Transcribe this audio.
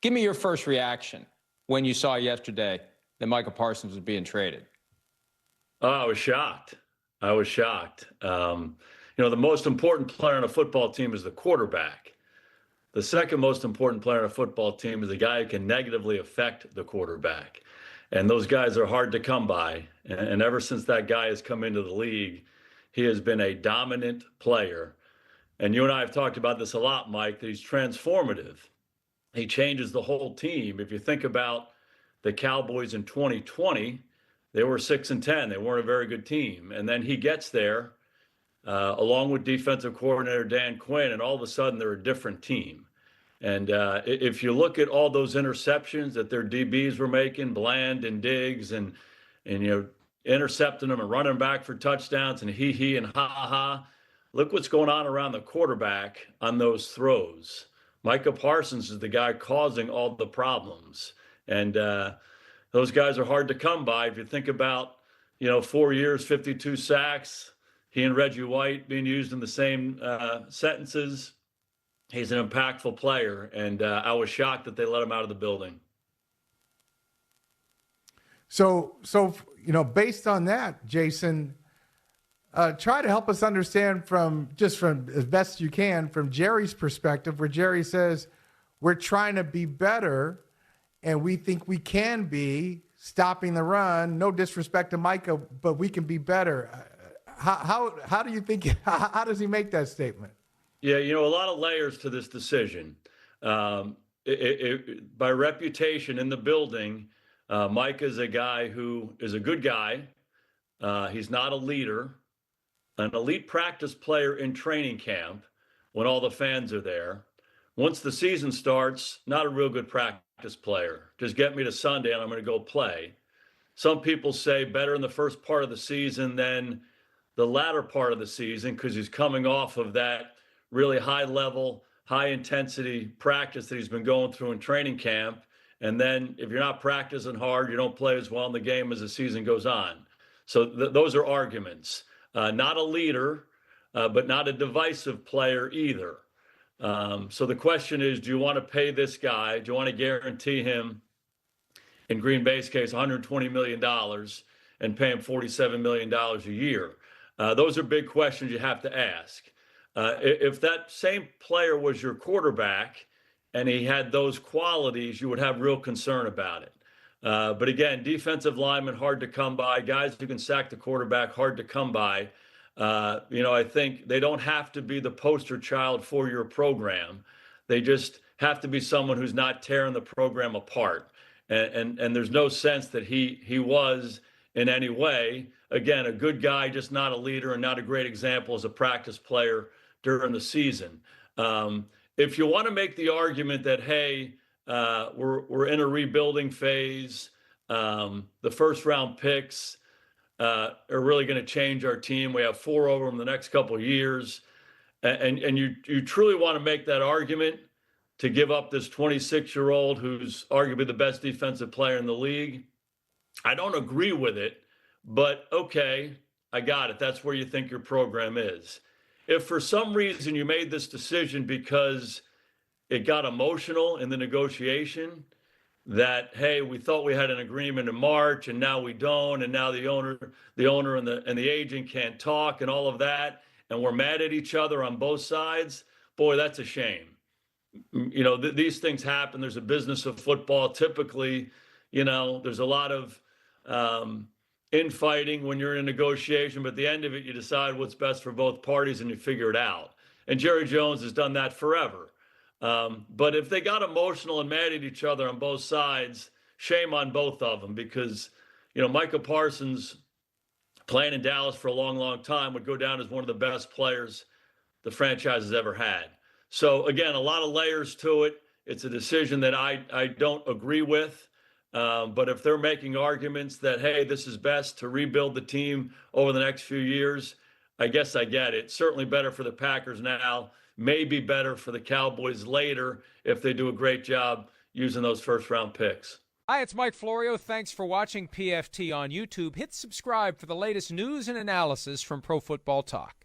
Give me your first reaction when you saw yesterday that Micah Parsons was being traded. Oh, I was shocked. The most important player on a football team is the quarterback. The second most important player on a football team is the guy who can negatively affect the quarterback. And those guys are hard to come by. And ever since that guy has come into the league, he has been a dominant player. And you and I have talked about this a lot, Mike, that he's transformative. He changes the whole team. If you think about the Cowboys in 2020, they were 6-10. They weren't a very good team. And then he gets there, along with defensive coordinator Dan Quinn, and all of a sudden they're a different team. And if you look at all those interceptions that their DBs were making, Bland and Diggs, and intercepting them and running back for touchdowns and he and ha. Look what's going on around the quarterback on those throws. Micah Parsons is the guy causing all the problems. And those guys are hard to come by. If you think about, 4 years, 52 sacks, he and Reggie White being used in the same sentences, he's an impactful player. And I was shocked that they let him out of the building. So based on that, Jason, try to help us understand from as best you can from Jerry's perspective, where Jerry says we're trying to be better and we think we can be stopping the run. No disrespect to Micah, but we can be better. How do you think? How does he make that statement? Yeah, a lot of layers to this decision. By reputation in the building, Mike is a guy who is a good guy. He's not a leader, an elite practice player in training camp when all the fans are there. Once the season starts, not a real good practice player. Just get me to Sunday and I'm going to go play. Some people say better in the first part of the season than the latter part of the season because he's coming off of that really high level, high intensity practice that he's been going through in training camp. And then if you're not practicing hard, you don't play as well in the game as the season goes on. So those are arguments. Not a leader, but not a divisive player either. So the question is, do you want to pay this guy? Do you want to guarantee him, in Green Bay's case, $120 million and pay him $47 million a year? Those are big questions you have to ask. If that same player was your quarterback and he had those qualities, you would have real concern about it. But again, defensive linemen, hard to come by. Guys who can sack the quarterback, hard to come by. I think they don't have to be the poster child for your program. They just have to be someone who's not tearing the program apart. And there's no sense that he was in any way. Again, a good guy, just not a leader and not a great example as a practice player during the season. If you want to make the argument that, hey, we're in a rebuilding phase, the first round picks are really going to change our team. We have 4 over them the next couple of years. And you truly want to make that argument to give up this 26-year-old who's arguably the best defensive player in the league. I don't agree with it, but okay, I got it. That's where you think your program is. If for some reason you made this decision because it got emotional in the negotiation, that, hey, we thought we had an agreement in March and now we don't, and now the owner and the agent can't talk and all of that, and we're mad at each other on both sides, boy, that's a shame. These things happen. There's a business of football. Typically, there's a lot of infighting when you're in a negotiation, but at the end of it, you decide what's best for both parties and you figure it out. And Jerry Jones has done that forever. But if they got emotional and mad at each other on both sides, shame on both of them, because, Micah Parsons, playing in Dallas for a long, long time, would go down as one of the best players the franchise has ever had. So again, a lot of layers to it. It's a decision that I don't agree with. But if they're making arguments that, hey, this is best to rebuild the team over the next few years, I guess I get it. Certainly better for the Packers now, maybe better for the Cowboys later if they do a great job using those first-round picks. Hi, it's Mike Florio. Thanks for watching PFT on YouTube. Hit subscribe for the latest news and analysis from Pro Football Talk.